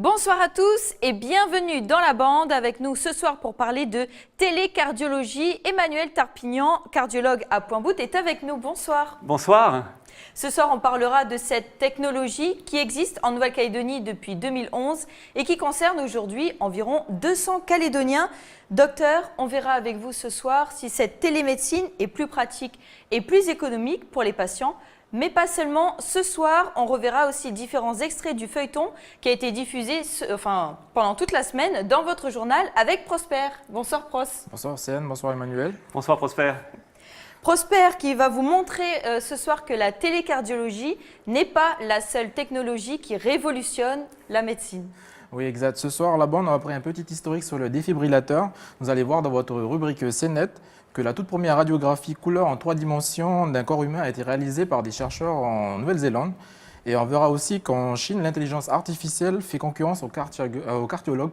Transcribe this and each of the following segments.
Bonsoir à tous et bienvenue dans la bande avec nous ce soir pour parler de télécardiologie. Emmanuel Tarpignan, cardiologue à Point-Bout, est avec nous. Bonsoir. Bonsoir. Ce soir, on parlera de cette technologie qui existe en Nouvelle-Calédonie depuis 2011 et qui concerne aujourd'hui environ 200 Calédoniens. Docteur, on verra avec vous ce soir si cette télémédecine est plus pratique et plus économique pour les patients. Mais pas seulement, ce soir, on reverra aussi différents extraits du feuilleton qui a été diffusé pendant toute la semaine dans votre journal avec Prosper. Bonsoir Pros. Bonsoir Océane, bonsoir Emmanuel. Bonsoir Prosper. Prosper qui va vous montrer ce soir que la télécardiologie n'est pas la seule technologie qui révolutionne la médecine. Oui, exact. Ce soir, là-bas, on a pris un petit historique sur le défibrillateur. Vous allez voir dans votre rubrique CNET que la toute première radiographie couleur en 3 dimensions d'un corps humain a été réalisée par des chercheurs en Nouvelle-Zélande. Et on verra aussi qu'en Chine, l'intelligence artificielle fait concurrence aux cardiologues.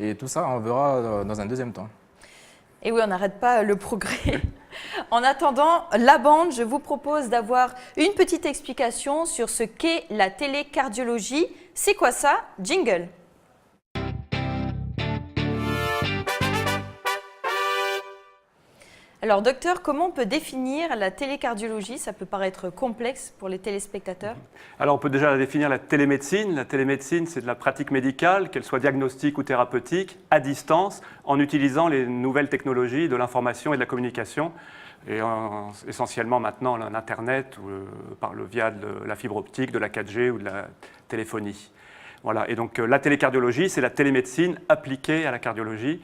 Et tout ça, on verra dans un deuxième temps. Et oui, on n'arrête pas le progrès. En attendant, la bande, je vous propose d'avoir une petite explication sur ce qu'est la télécardiologie. C'est quoi ça? Jingle. Alors, docteur, comment on peut définir la télécardiologie? Ça peut paraître complexe pour les téléspectateurs. Alors, on peut déjà définir la télémédecine. La télémédecine, c'est de la pratique médicale, qu'elle soit diagnostique ou thérapeutique, à distance, en utilisant les nouvelles technologies de l'information et de la communication. Et essentiellement maintenant l'Internet, via de la fibre optique, de la 4G ou de la téléphonie. Voilà. Et donc, la télécardiologie, c'est la télémédecine appliquée à la cardiologie.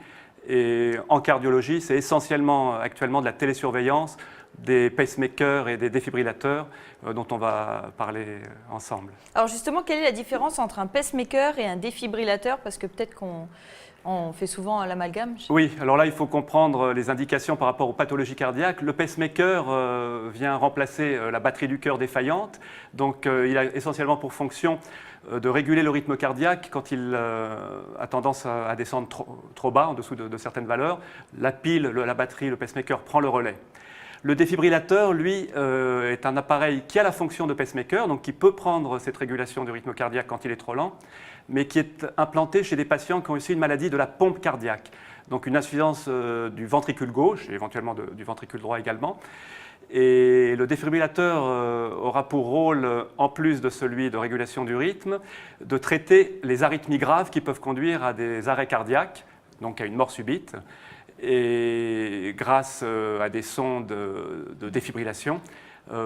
Et en cardiologie, c'est essentiellement actuellement de la télésurveillance, des pacemakers et des défibrillateurs dont on va parler ensemble. Alors justement, quelle est la différence entre un pacemaker et un défibrillateur? Parce que peut-être qu'on fait souvent l'amalgame. Oui, alors là, il faut comprendre les indications par rapport aux pathologies cardiaques. Le pacemaker vient remplacer la batterie du cœur défaillante. Donc, il a essentiellement pour fonction de réguler le rythme cardiaque quand il a tendance à descendre trop bas, en dessous de certaines valeurs. La pile, la batterie, le pacemaker prend le relais. Le défibrillateur, lui, est un appareil qui a la fonction de pacemaker, donc qui peut prendre cette régulation du rythme cardiaque quand il est trop lent, mais qui est implanté chez des patients qui ont aussi une maladie de la pompe cardiaque, donc une insuffisance du ventricule gauche et éventuellement du ventricule droit également. Et le défibrillateur aura pour rôle, en plus de celui de régulation du rythme, de traiter les arythmies graves qui peuvent conduire à des arrêts cardiaques, donc à une mort subite, et grâce à des sondes de défibrillation,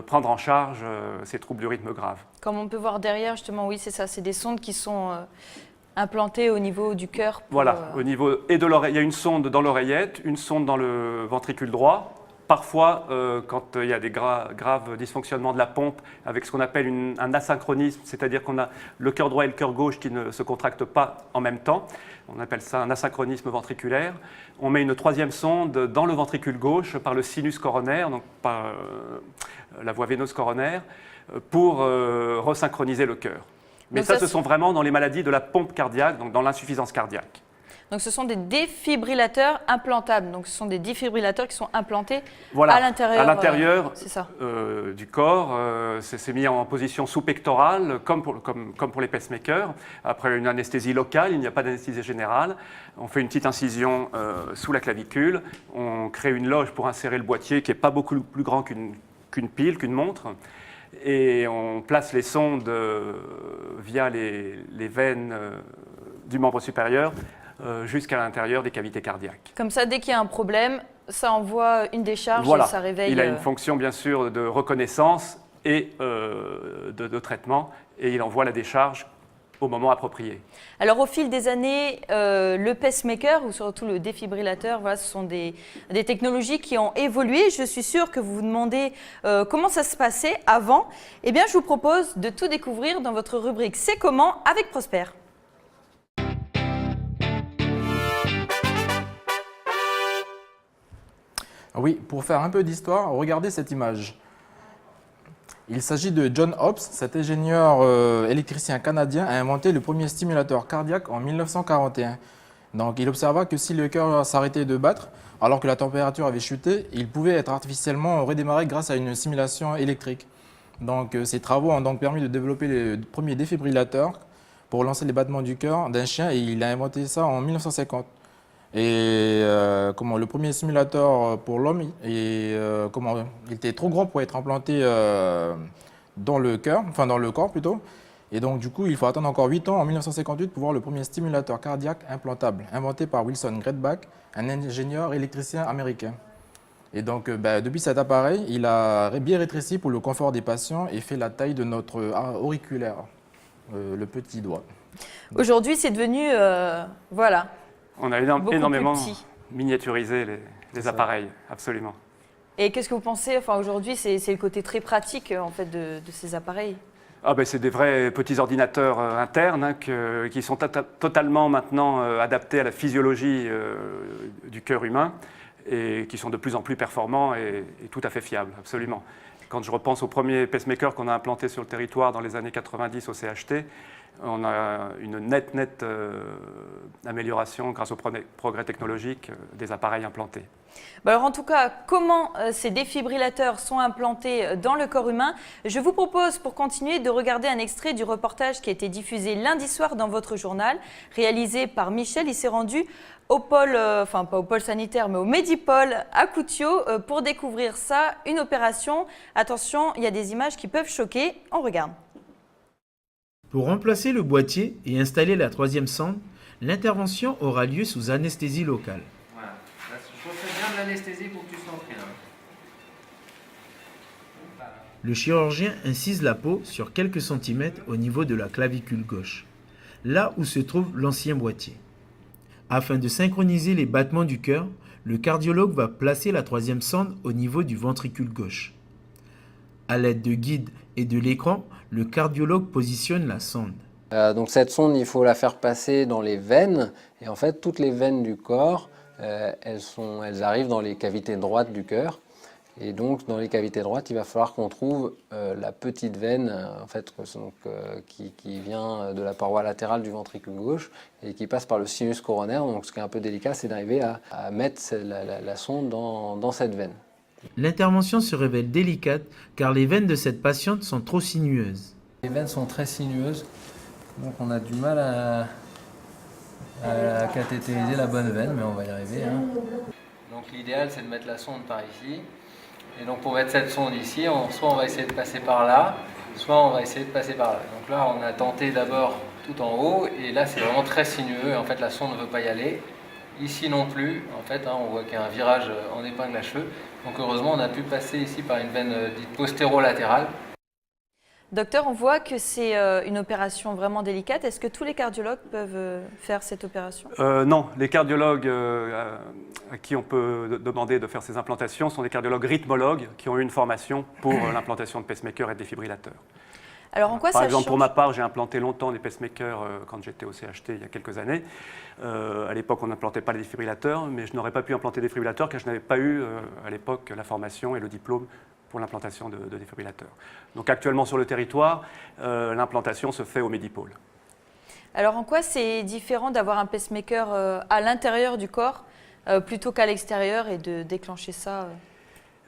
prendre en charge ces troubles du rythme graves. Comme on peut voir derrière, justement, oui, c'est ça, c'est des sondes qui sont implantées au niveau du cœur. Voilà, au niveau et de l'oreille, il y a une sonde dans l'oreillette, une sonde dans le ventricule droit. Parfois, quand il y a des graves dysfonctionnements de la pompe, avec ce qu'on appelle un asynchronisme, c'est-à-dire qu'on a le cœur droit et le cœur gauche qui ne se contractent pas en même temps, on appelle ça un asynchronisme ventriculaire. On met une troisième sonde dans le ventricule gauche par le sinus coronaire, donc par la voie veineuse coronaire, pour resynchroniser le cœur. Mais ça, ce sont vraiment dans les maladies de la pompe cardiaque, donc dans l'insuffisance cardiaque. Donc ce sont des défibrillateurs implantables. Donc ce sont des défibrillateurs qui sont implantés à l'intérieur du corps. C'est mis en position sous-pectorale, comme pour les pacemakers. Après une anesthésie locale, il n'y a pas d'anesthésie générale. On fait une petite incision sous la clavicule. On crée une loge pour insérer le boîtier qui n'est pas beaucoup plus grand qu'une pile, qu'une montre. Et on place les sondes via les veines du membre supérieur jusqu'à l'intérieur des cavités cardiaques. Comme ça, dès qu'il y a un problème, ça envoie une décharge et ça réveille... Il a une fonction, bien sûr, de reconnaissance et de traitement, et il envoie la décharge au moment approprié. Alors, au fil des années, le pacemaker, ou surtout le défibrillateur, voilà, ce sont des technologies qui ont évolué. Je suis sûre que vous vous demandez comment ça se passait avant. Eh bien, je vous propose de tout découvrir dans votre rubrique « C'est comment ?» avec Prosper. Oui, pour faire un peu d'histoire, regardez cette image. Il s'agit de John Hobbs, cet ingénieur électricien canadien a inventé le premier stimulateur cardiaque en 1941. Donc il observa que si le cœur s'arrêtait de battre, alors que la température avait chuté, il pouvait être artificiellement redémarré grâce à une simulation électrique. Donc ces travaux ont donc permis de développer le premier défibrillateur pour lancer les battements du cœur d'un chien et il a inventé ça en 1950. Et le premier simulateur pour l'homme, il était trop grand pour être implanté dans le cœur, enfin dans le corps plutôt. Et donc du coup, il faut attendre encore 8 ans, en 1958, pour voir le premier stimulateur cardiaque implantable, inventé par Wilson Greatback, un ingénieur électricien américain. Et donc depuis cet appareil, il a bien rétréci pour le confort des patients et fait la taille de notre auriculaire, le petit doigt. Aujourd'hui, c'est devenu, voilà. On a énormément miniaturisé les appareils, absolument. Et qu'est-ce que vous pensez, enfin aujourd'hui, c'est le côté très pratique en fait de ces appareils? C'est des vrais petits ordinateurs internes qui sont totalement maintenant adaptés à la physiologie du cœur humain et qui sont de plus en plus performants et tout à fait fiables, absolument. Quand je repense au premier pacemaker qu'on a implanté sur le territoire dans les années 90 au CHT, on a une nette amélioration grâce au progrès technologique des appareils implantés. Alors en tout cas, comment ces défibrillateurs sont implantés dans le corps humain? Je vous propose pour continuer de regarder un extrait du reportage qui a été diffusé lundi soir dans votre journal, réalisé par Michel. Il s'est rendu au pôle, enfin pas au pôle sanitaire, mais au Medipôle à Koutiaux pour découvrir ça, une opération. Attention, il y a des images qui peuvent choquer. On regarde. Pour remplacer le boîtier et installer la troisième sonde, l'intervention aura lieu sous anesthésie locale. Voilà. Là, je refais bien de l'anesthésie pour que tu sois pris là. Le chirurgien incise la peau sur quelques centimètres au niveau de la clavicule gauche, là où se trouve l'ancien boîtier. Afin de synchroniser les battements du cœur, le cardiologue va placer la troisième sonde au niveau du ventricule gauche. À l'aide de guides et de l'écran, le cardiologue positionne la sonde. Donc cette sonde, il faut la faire passer dans les veines. Et en fait, toutes les veines du corps, elles arrivent dans les cavités droites du cœur. Et donc, dans les cavités droites, il va falloir qu'on trouve la petite veine en fait, qui vient de la paroi latérale du ventricule gauche et qui passe par le sinus coronaire. Donc, ce qui est un peu délicat, c'est d'arriver à mettre la sonde dans cette veine. L'intervention se révèle délicate car les veines de cette patiente sont trop sinueuses. Les veines sont très sinueuses, donc on a du mal à cathétériser la bonne veine, mais on va y arriver. Donc l'idéal, c'est de mettre la sonde par ici. Et donc pour mettre cette sonde ici, soit on va essayer de passer par là, soit on va essayer de passer par là. Donc là, on a tenté d'abord tout en haut, et là c'est vraiment très sinueux, en fait la sonde ne veut pas y aller. Ici non plus, en fait, on voit qu'il y a un virage en épingle à cheveux. Donc heureusement, on a pu passer ici par une veine dite postérolatérale. Docteur, on voit que c'est une opération vraiment délicate. Est-ce que tous les cardiologues peuvent faire cette opération? Non, les cardiologues à qui on peut demander de faire ces implantations sont des cardiologues rythmologues qui ont eu une formation pour l'implantation de pacemakers et de défibrillateurs. Alors en quoi Par ça exemple, change? pour ma part, j'ai implanté longtemps des pacemakers quand j'étais au CHT il y a quelques années. À l'époque, on n'implantait pas les défibrillateurs, mais je n'aurais pas pu implanter des défibrillateurs car je n'avais pas eu à l'époque la formation et le diplôme pour l'implantation de défibrillateurs. Donc actuellement sur le territoire, l'implantation se fait au Medipôle. Alors en quoi c'est différent d'avoir un pacemaker à l'intérieur du corps plutôt qu'à l'extérieur et de déclencher ça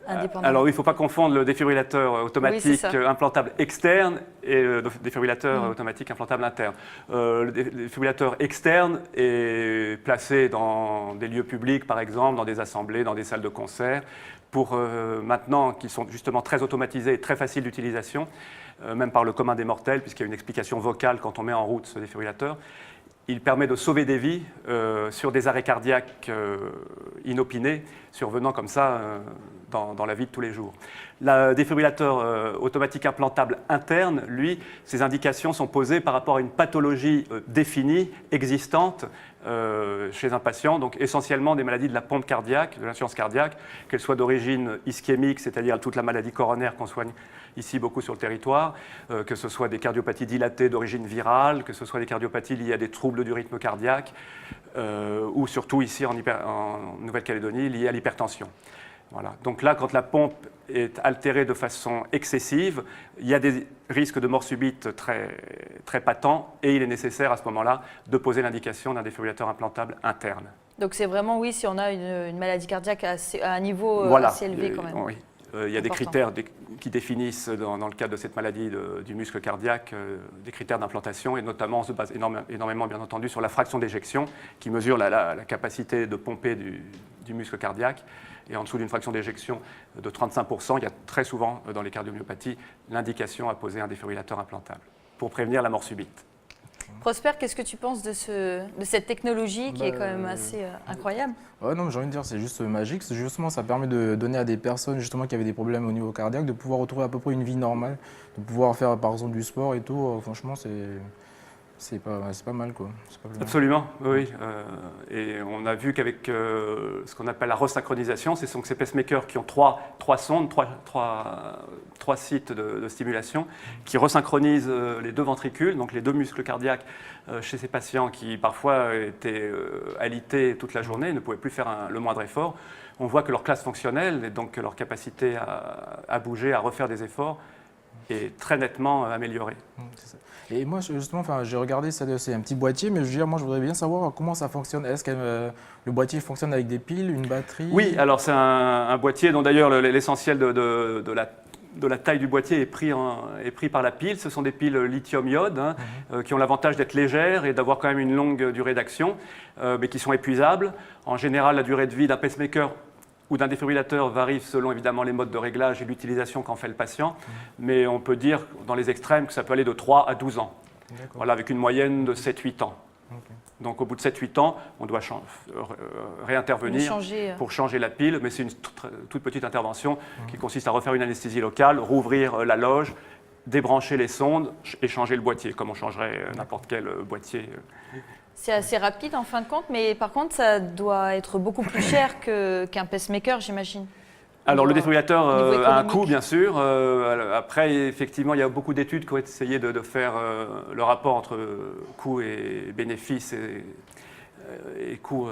indépendamment? Alors il ne faut pas confondre le défibrillateur automatique implantable externe et le défibrillateur automatique implantable interne. Le défibrillateur externe est placé dans des lieux publics, par exemple, dans des assemblées, dans des salles de concert, pour maintenant qu'ils sont justement très automatisés et très faciles d'utilisation, même par le commun des mortels, puisqu'il y a une explication vocale quand on met en route ce défibrillateur. Il permet de sauver des vies sur des arrêts cardiaques inopinés, survenant comme ça dans la vie de tous les jours. Le défibrillateur automatique implantable interne, lui, ses indications sont posées par rapport à une pathologie définie, existante chez un patient, donc essentiellement des maladies de la pompe cardiaque, de l'insuffisance cardiaque, qu'elles soient d'origine ischémique, c'est-à-dire toute la maladie coronaire qu'on soigne ici beaucoup sur le territoire, que ce soit des cardiopathies dilatées d'origine virale, que ce soit des cardiopathies liées à des troubles du rythme cardiaque, ou surtout ici en Nouvelle-Calédonie liées à l'hypertension. Voilà. Donc là, quand la pompe est altérée de façon excessive, il y a des risques de mort subite très patents et il est nécessaire à ce moment-là de poser l'indication d'un défibrillateur implantable interne. Donc c'est vraiment, oui, si on a une maladie cardiaque à un niveau voilà. assez élevé quand même. Oui. Il y a des Important. critères qui définissent, dans le cadre de cette maladie du muscle cardiaque, des critères d'implantation, et notamment on se base énormément, bien entendu, sur la fraction d'éjection, qui mesure la capacité de pomper du muscle cardiaque. Et en dessous d'une fraction d'éjection de 35%, il y a très souvent, dans les cardiomyopathies, l'indication à poser un défibrillateur implantable pour prévenir la mort subite. Prosper, qu'est-ce que tu penses de cette technologie qui est quand même assez incroyable? Ouais, non, mais j'ai envie de dire, c'est juste magique. Justement, ça permet de donner à des personnes justement qui avaient des problèmes au niveau cardiaque de pouvoir retrouver à peu près une vie normale, de pouvoir faire par exemple du sport et tout. Franchement, c'est pas mal, quoi. Pas mal. Absolument, oui. Et on a vu qu'avec ce qu'on appelle la resynchronisation, c'est donc ces pacemakers qui ont trois sondes, trois sites de stimulation, qui resynchronisent les deux ventricules, donc les deux muscles cardiaques chez ces patients qui parfois étaient alités toute la journée, ne pouvaient plus faire le moindre effort. On voit que leur classe fonctionnelle et donc leur capacité à bouger, à refaire des efforts est très nettement améliorée. C'est ça. Et moi, justement, j'ai regardé, c'est un petit boîtier, mais je veux dire, moi, je voudrais bien savoir comment ça fonctionne. Est-ce que le boîtier fonctionne avec des piles, une batterie? Oui, alors c'est un boîtier dont d'ailleurs l'essentiel de la taille du boîtier est pris par la pile. Ce sont des piles lithium-iode qui ont l'avantage d'être légères et d'avoir quand même une longue durée d'action, mais qui sont épuisables. En général, la durée de vie d'un pacemaker ou d'un défibrillateur varie selon évidemment les modes de réglage et l'utilisation qu'en fait le patient, mais on peut dire dans les extrêmes que ça peut aller de 3 à 12 ans, voilà, avec une moyenne de 7-8 ans. Okay. Donc au bout de 7-8 ans, on doit réintervenir pour changer la pile, mais c'est une toute petite intervention qui consiste à refaire une anesthésie locale, rouvrir la loge, débrancher les sondes et changer le boîtier, comme on changerait n'importe quel boîtier. C'est assez rapide en fin de compte, mais par contre, ça doit être beaucoup plus cher qu'un pacemaker, j'imagine. Alors le défibrillateur a un coût, bien sûr. Après, effectivement, il y a beaucoup d'études qui ont essayé de faire le rapport entre coût et bénéfice et coût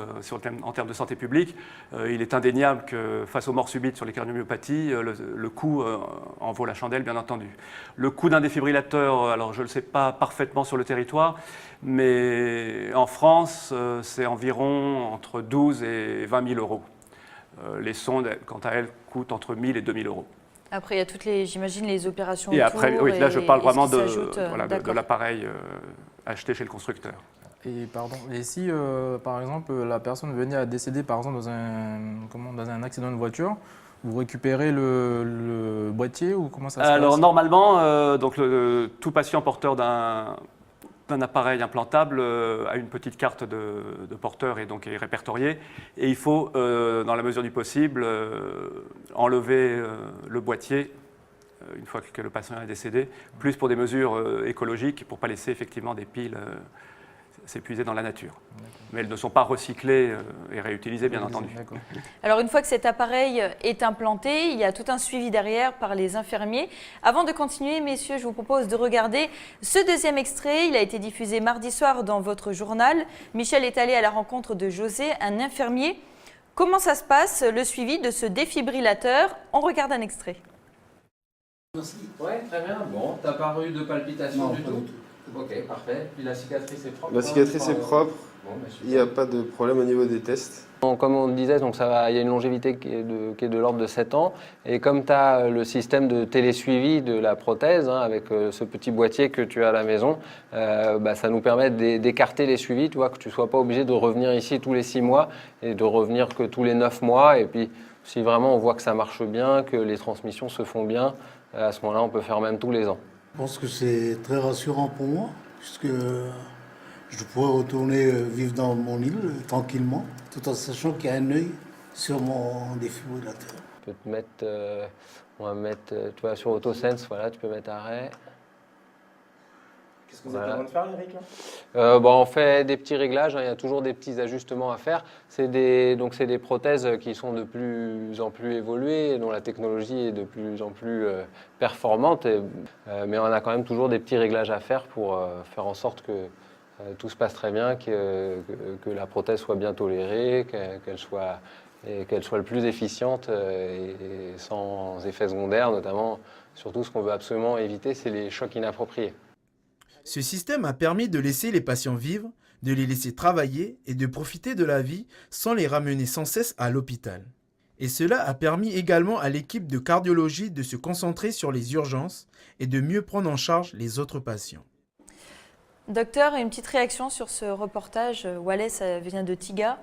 en termes de santé publique. Il est indéniable que face aux morts subites sur les cardiomyopathies, le coût en vaut la chandelle, bien entendu. Le coût d'un défibrillateur, alors je ne le sais pas parfaitement sur le territoire, mais en France, c'est environ entre 12 et 20 000 euros. Les sondes, quant à elles, coûtent entre 1 000 et 2 000 euros. Après, il y a toutes les, j'imagine, les opérations et après, oui, là, je parle vraiment de l'appareil acheté chez le constructeur. Et si, par exemple, la personne venait à décéder, par exemple, dans un accident de voiture, vous récupérez le boîtier ou comment ça se passe? Alors, normalement, tout patient porteur d'un appareil implantable a une petite carte de porteur et donc est répertorié. Et il faut, dans la mesure du possible, enlever le boîtier une fois que le patient est décédé, plus pour des mesures écologiques, pour ne pas laisser effectivement des piles s'épuiser dans la nature. Mais elles ne sont pas recyclées et réutilisées, bien entendu. Alors, une fois que cet appareil est implanté, il y a tout un suivi derrière par les infirmiers. Avant de continuer, messieurs, je vous propose de regarder ce deuxième extrait. Il a été diffusé mardi soir dans votre journal. Michel est allé à la rencontre de José, un infirmier. Comment ça se passe, le suivi de ce défibrillateur? On regarde un extrait. Oui, très bien. Bon, t'as pas eu de palpitations du tout? Ok, parfait. Puis la cicatrice est propre? La cicatrice est propre. Bon, il n'y a pas de problème au niveau des tests. Comme on disait, donc il y a une longévité qui est de l'ordre de 7 ans. Et comme tu as le système de télésuivi de la prothèse, avec ce petit boîtier que tu as à la maison, ça nous permet d'écarter les suivis, tu vois, que tu ne sois pas obligé de revenir ici tous les 6 mois et de revenir que tous les 9 mois. Et puis, si vraiment on voit que ça marche bien, que les transmissions se font bien, à ce moment-là, on peut faire même tous les ans. Je pense que c'est très rassurant pour moi, puisque je pourrais retourner vivre dans mon île tranquillement, tout en sachant qu'il y a un œil sur mon défibrillateur. Tu peux te mettre, on va mettre, tu vois, sur AutoSense, voilà, tu peux mettre arrêt. Qu'est-ce que vous êtes en train de faire, Eric, là on fait des petits réglages, il y a toujours des petits ajustements à faire. C'est des prothèses qui sont de plus en plus évoluées, dont la technologie est de plus en plus performante. Mais on a quand même toujours des petits réglages à faire pour faire en sorte que tout se passe très bien, que la prothèse soit bien tolérée, qu'elle soit le plus efficiente et sans effets secondaires, notamment. Surtout, ce qu'on veut absolument éviter, c'est les chocs inappropriés. Ce système a permis de laisser les patients vivre, de les laisser travailler et de profiter de la vie sans les ramener sans cesse à l'hôpital. Et cela a permis également à l'équipe de cardiologie de se concentrer sur les urgences et de mieux prendre en charge les autres patients. Docteur, une petite réaction sur ce reportage. Wallace vient de Tiga.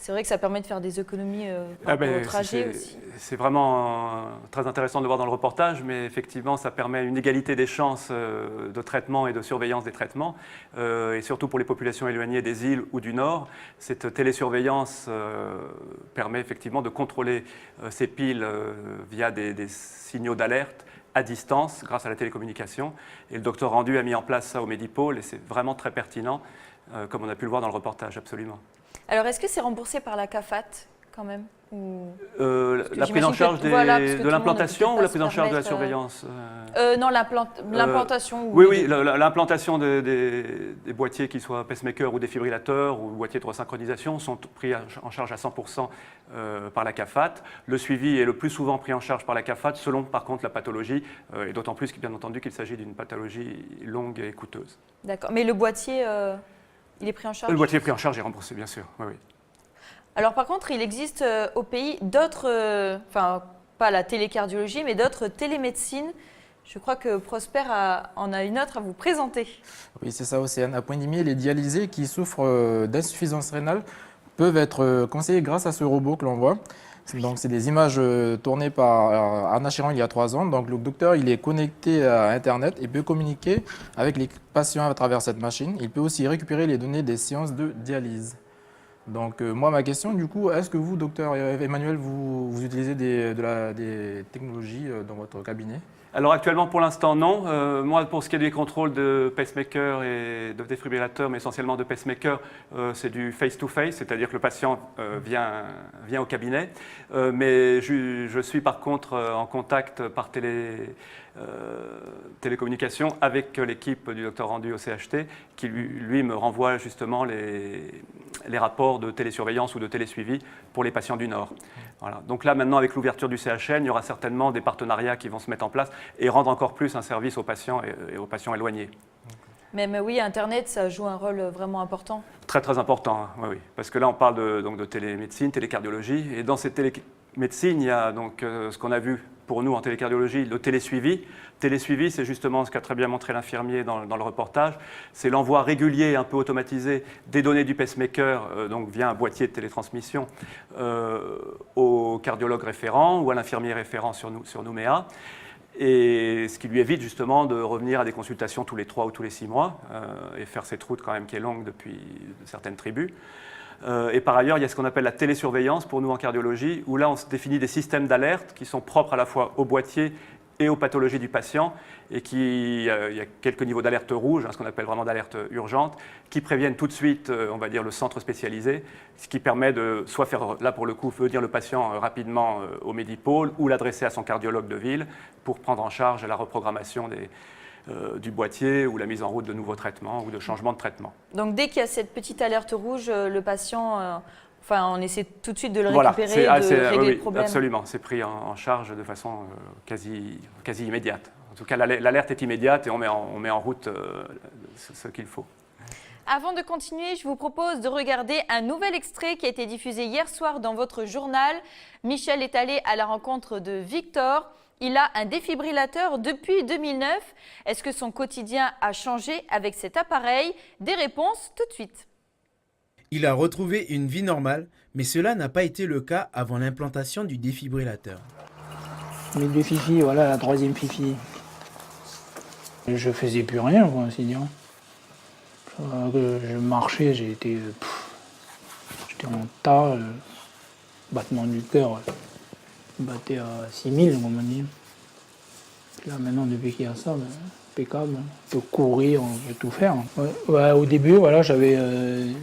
C'est vrai que ça permet de faire des économies par rapport au trajet aussi. C'est vraiment très intéressant de le voir dans le reportage, mais effectivement, ça permet une égalité des chances de traitement et de surveillance des traitements, et surtout pour les populations éloignées des îles ou du Nord. Cette télésurveillance permet effectivement de contrôler ces piles via des signaux d'alerte à distance grâce à la télécommunication. Et le docteur Rendu a mis en place ça au Medipôle et c'est vraiment très pertinent, comme on a pu le voir dans le reportage, absolument. Alors, est-ce que c'est remboursé par la CAFAT quand même La prise en charge de l'implantation ou la prise en charge de la surveillance Non, l'implantation. Oui, l'implantation des boîtiers, qu'ils soient pacemakers ou défibrillateurs ou boîtiers de resynchronisation, sont pris en charge à 100% par la CAFAT. Le suivi est le plus souvent pris en charge par la CAFAT, selon par contre la pathologie, et d'autant plus bien entendu qu'il s'agit d'une pathologie longue et coûteuse. D'accord, mais le boîtier, il est pris en charge? Le boîtier est pris en charge et remboursé, bien sûr, oui. Alors par contre, il existe au pays d'autres, enfin pas la télécardiologie, mais d'autres télémédecines. Je crois que Prosper en a une autre à vous présenter. Oui, c'est ça, Océane. À Point-Dimier, les dialysés qui souffrent d'insuffisance rénale peuvent être conseillés grâce à ce robot que l'on voit. Donc, c'est des images tournées par Anna Chiron il y a 3 ans. Donc, le docteur, il est connecté à Internet et peut communiquer avec les patients à travers cette machine. Il peut aussi récupérer les données des séances de dialyse. Donc, moi, ma question, du coup, est-ce que vous, docteur Emmanuel, vous utilisez des technologies dans votre cabinet? Alors actuellement, pour l'instant, non. Moi, pour ce qui est des contrôles de pacemaker et de défibrillateur, mais essentiellement de pacemaker, c'est du face-to-face, c'est-à-dire que le patient vient au cabinet. Mais je suis par contre en contact par télécommunication avec l'équipe du docteur Rendu au CHT, qui lui me renvoie justement les rapports de télésurveillance ou de télésuivi pour les patients du Nord. Voilà. Donc là, maintenant, avec l'ouverture du CHN, il y aura certainement des partenariats qui vont se mettre en place et rendre encore plus un service aux patients et aux patients éloignés. Mais oui, Internet, ça joue un rôle vraiment important. Très, très important, hein. Oui. Parce que là, on parle donc de télémédecine, télécardiologie. Et dans cette télémédecine, il y a donc ce qu'on a vu pour nous en télécardiologie, le télésuivi. Télésuivi, c'est justement ce qu'a très bien montré l'infirmier dans le reportage. C'est l'envoi régulier, un peu automatisé, des données du pacemaker, donc via un boîtier de télétransmission, au cardiologue référent ou à l'infirmier référent sur Nouméa. Et ce qui lui évite justement de revenir à des consultations tous les 3 ou tous les 6 mois et faire cette route quand même qui est longue depuis certaines tribus. Et par ailleurs, il y a ce qu'on appelle la télésurveillance pour nous en cardiologie, où là on se définit des systèmes d'alerte qui sont propres à la fois au boîtier et aux pathologies du patient, et il y a quelques niveaux d'alerte rouge, ce qu'on appelle vraiment d'alerte urgente, qui préviennent tout de suite, on va dire, le centre spécialisé, ce qui permet de soit faire, là pour le coup, venir le patient rapidement au Medipôle ou l'adresser à son cardiologue de ville pour prendre en charge la reprogrammation du boîtier ou la mise en route de nouveaux traitements ou de changements de traitement. Donc dès qu'il y a cette petite alerte rouge, le patient, on essaie tout de suite de le récupérer, de régler le problème. Absolument, c'est pris en charge de façon quasi immédiate. En tout cas, l'alerte est immédiate et on met en route ce qu'il faut. Avant de continuer, je vous propose de regarder un nouvel extrait qui a été diffusé hier soir dans votre journal. Michel est allé à la rencontre de Victor. Il a un défibrillateur depuis 2009. Est-ce que son quotidien a changé avec cet appareil? Des réponses tout de suite. Il a retrouvé une vie normale, mais cela n'a pas été le cas avant l'implantation du défibrillateur. Les 2 fifis, voilà la 3e fifi. Je faisais plus rien, pour ainsi dire. Je marchais, j'étais en tas, battement du cœur battait à 6000, comme on dit. Là maintenant, depuis qu'il y a ça, impeccable. On peut courir, on peut tout faire. Ouais, au début, voilà, j'avais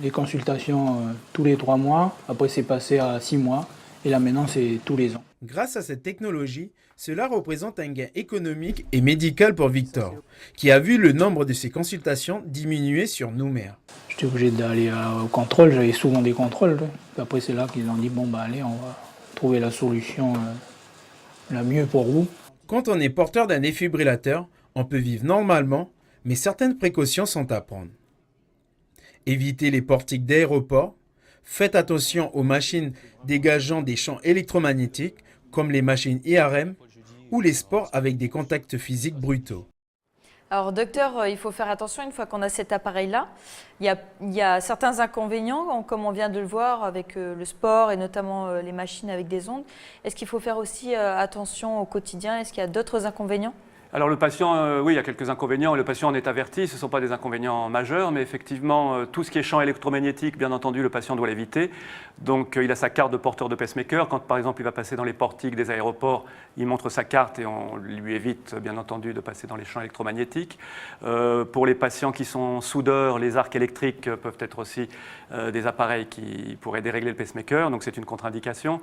des consultations tous les 3 mois. Après, c'est passé à 6 mois. Et là maintenant, c'est tous les ans. Grâce à cette technologie, cela représente un gain économique et médical pour Victor, qui a vu le nombre de ses consultations diminuer sur Nouméa. J'étais obligé d'aller au contrôle, j'avais souvent des contrôles. Après, c'est là qu'ils ont dit, bon, allez, on va trouver la solution la mieux pour vous. Quand on est porteur d'un défibrillateur, on peut vivre normalement, mais certaines précautions sont à prendre. Éviter les portiques d'aéroport, Faites attention aux machines dégageant des champs électromagnétiques, comme les machines IRM ou les sports avec des contacts physiques brutaux. Alors, docteur, il faut faire attention une fois qu'on a cet appareil-là. Il y a certains inconvénients, comme on vient de le voir avec le sport et notamment les machines avec des ondes. Est-ce qu'il faut faire aussi attention au quotidien? Est-ce qu'il y a d'autres inconvénients? Alors le patient, oui, il y a quelques inconvénients. Le patient en est averti, ce ne sont pas des inconvénients majeurs, mais effectivement, tout ce qui est champ électromagnétique, bien entendu, le patient doit l'éviter. Donc il a sa carte de porteur de pacemaker. Quand par exemple il va passer dans les portiques des aéroports, il montre sa carte et on lui évite, bien entendu, de passer dans les champs électromagnétiques. Pour les patients qui sont soudeurs, les arcs électriques peuvent être aussi des appareils qui pourraient dérégler le pacemaker, donc c'est une contre-indication.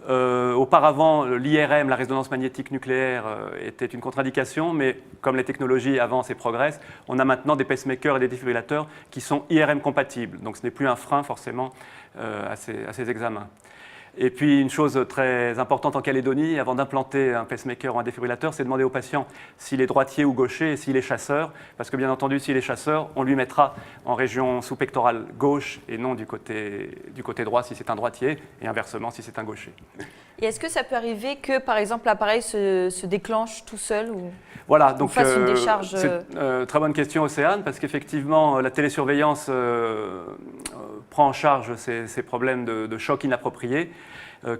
Auparavant, l'IRM, la résonance magnétique nucléaire, était une contre-indication, mais comme les technologies avancent et progressent, on a maintenant des pacemakers et des défibrillateurs qui sont IRM compatibles. Donc ce n'est plus un frein forcément à ces examens. Et puis une chose très importante en Calédonie, avant d'implanter un pacemaker ou un défibrillateur, c'est de demander au patient s'il est droitier ou gaucher et s'il est chasseur. Parce que bien entendu, s'il est chasseur, on lui mettra en région sous-pectorale gauche et non du côté droit si c'est un droitier, et inversement si c'est un gaucher. Et est-ce que ça peut arriver que, par exemple, l'appareil se déclenche tout seul ou voilà, donc fasse une décharge c'est très bonne question, Océane, parce qu'effectivement, la télésurveillance prend en charge ces problèmes de choc inapproprié,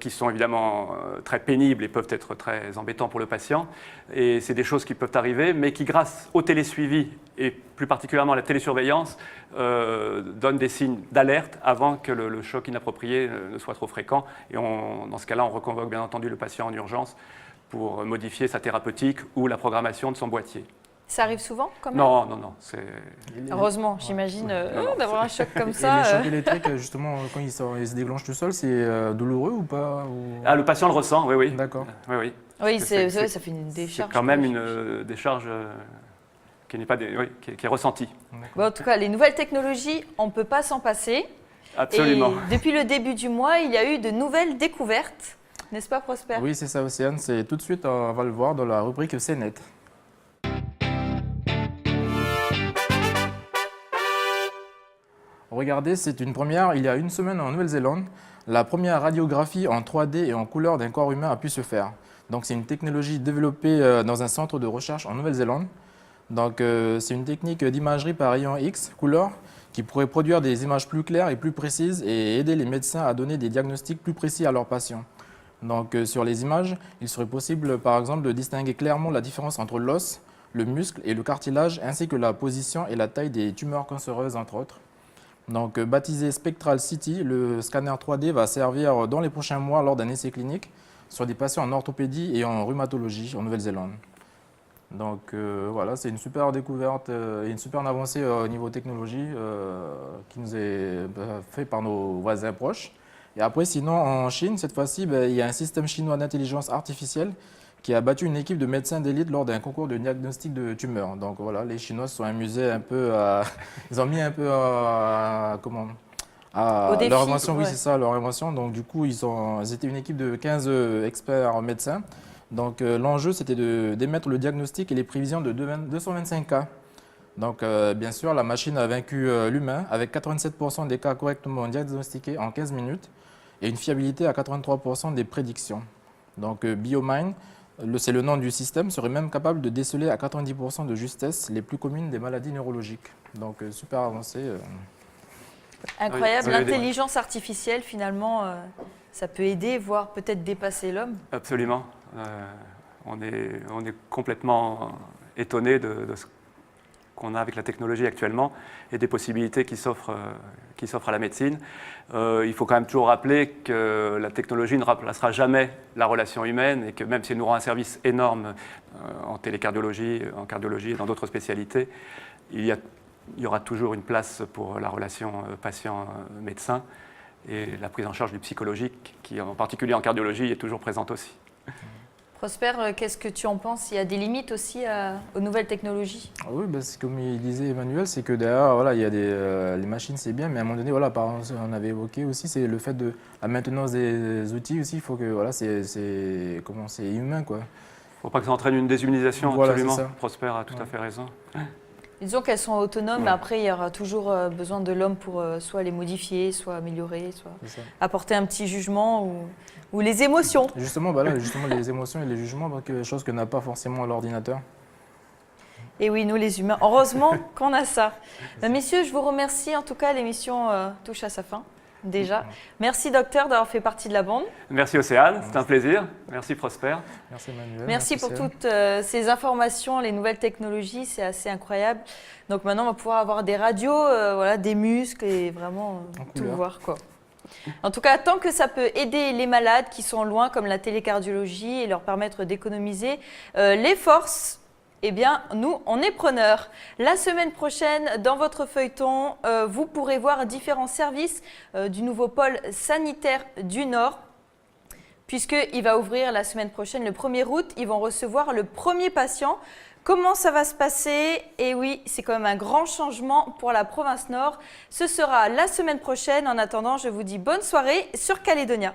qui sont évidemment très pénibles et peuvent être très embêtants pour le patient. Et c'est des choses qui peuvent arriver, mais qui, grâce au télésuivi et plus particulièrement à la télésurveillance, donnent des signes d'alerte avant que le choc inapproprié ne soit trop fréquent. Et dans ce cas-là, on reconvoque bien entendu le patient en urgence pour modifier sa thérapeutique ou la programmation de son boîtier. Ça arrive souvent quand même? Non, non, non. Heureusement, j'imagine, d'avoir un choc comme Et ça. les chocs électriques, justement, quand ils se déclenchent tout seul, c'est douloureux ou pas ou... Ah, le patient le ressent, oui, oui. D'accord. Oui, oui. Oui, ça fait une décharge. C'est quand même une décharge qui n'est pas qui est ressentie. Bon, en tout cas, les nouvelles technologies, on ne peut pas s'en passer. Absolument. Et depuis le début du mois, il y a eu de nouvelles découvertes. N'est-ce pas, Prosper? Oui, c'est ça, Océane. C'est tout de suite, on va le voir dans la rubrique CNET. Regardez, c'est une première. Il y a une semaine en Nouvelle-Zélande, la première radiographie en 3D et en couleur d'un corps humain a pu se faire. Donc, c'est une technologie développée dans un centre de recherche en Nouvelle-Zélande. Donc, c'est une technique d'imagerie par rayon X, couleur, qui pourrait produire des images plus claires et plus précises et aider les médecins à donner des diagnostics plus précis à leurs patients. Donc, sur les images, il serait possible, par exemple, de distinguer clairement la différence entre l'os, le muscle et le cartilage, ainsi que la position et la taille des tumeurs cancéreuses, entre autres. Donc, baptisé Spectral City, le scanner 3D va servir dans les prochains mois lors d'un essai clinique sur des patients en orthopédie et en rhumatologie en Nouvelle-Zélande. Donc voilà, c'est une super découverte et une super avancée au niveau technologie qui nous est fait par nos voisins proches. Et après, sinon, en Chine, cette fois-ci, il y a un système chinois d'intelligence artificielle qui a battu une équipe de médecins d'élite lors d'un concours de diagnostic de tumeurs. Donc voilà, les Chinois se sont amusés un peu à... Ils ont mis un peu à Au défi, leur invention, oui, ouais. c'est ça, leur invention. Donc du coup, ils étaient une équipe de 15 experts médecins. Donc l'enjeu, c'était d'émettre le diagnostic et les prévisions de 225 cas. Donc bien sûr, la machine a vaincu l'humain avec 87% des cas correctement diagnostiqués en 15 minutes et une fiabilité à 83% des prédictions. Donc BioMine, c'est le nom du système, serait même capable de déceler à 90% de justesse les plus communes des maladies neurologiques. Donc super avancé. Incroyable, Oui, l'intelligence artificielle, finalement, ça peut aider, voire peut-être dépasser l'homme. Absolument. On est complètement étonné de ce qu'on a avec la technologie actuellement et des possibilités qui s'offrent à la médecine. Il faut quand même toujours rappeler que la technologie ne remplacera jamais la relation humaine et que même si elle nous rend un service énorme en télécardiologie, en cardiologie et dans d'autres spécialités, il y aura toujours une place pour la relation patient-médecin et la prise en charge du psychologique qui, en particulier en cardiologie, est toujours présente aussi. Prosper, qu'est-ce que tu en penses? Il y a des limites aussi aux nouvelles technologies? Oui, comme il disait Emmanuel, c'est que derrière, voilà, il y a les machines, c'est bien, mais à un moment donné, voilà, on avait évoqué aussi, c'est le fait de la maintenance des outils aussi. Il faut que, voilà, c'est humain, quoi. Il ne faut pas que ça entraîne une déshumanisation, Voilà, absolument. c'est ça. Prosper a tout à fait raison. Disons qu'elles sont autonomes, mais après, il y aura toujours besoin de l'homme pour soit les modifier, soit améliorer, soit apporter un petit jugement ou les émotions. Justement, bah là, justement, les émotions et les jugements, donc, chose que n'a pas forcément l'ordinateur. Et oui, nous les humains, heureusement qu'on a ça. Messieurs, je vous remercie. En tout cas, l'émission touche à sa fin. Déjà. Merci docteur d'avoir fait partie de la bande. Merci Océane, c'était un plaisir. Merci Prosper. Merci Emmanuel. Merci pour Céline. toutes ces informations, les nouvelles technologies, c'est assez incroyable. Donc maintenant, on va pouvoir avoir des radios, voilà, des muscles et vraiment tout voir, quoi. En tout cas, tant que ça peut aider les malades qui sont loin, comme la télécardiologie, et leur permettre d'économiser les forces, eh bien, nous, on est preneurs. La semaine prochaine, dans votre feuilleton, vous pourrez voir différents services du nouveau pôle sanitaire du Nord, puisqu'il va ouvrir la semaine prochaine, le 1er août. Ils vont recevoir le premier patient. Comment ça va se passer? Et oui, c'est quand même un grand changement pour la province Nord. Ce sera la semaine prochaine. En attendant, je vous dis bonne soirée sur Calédonia.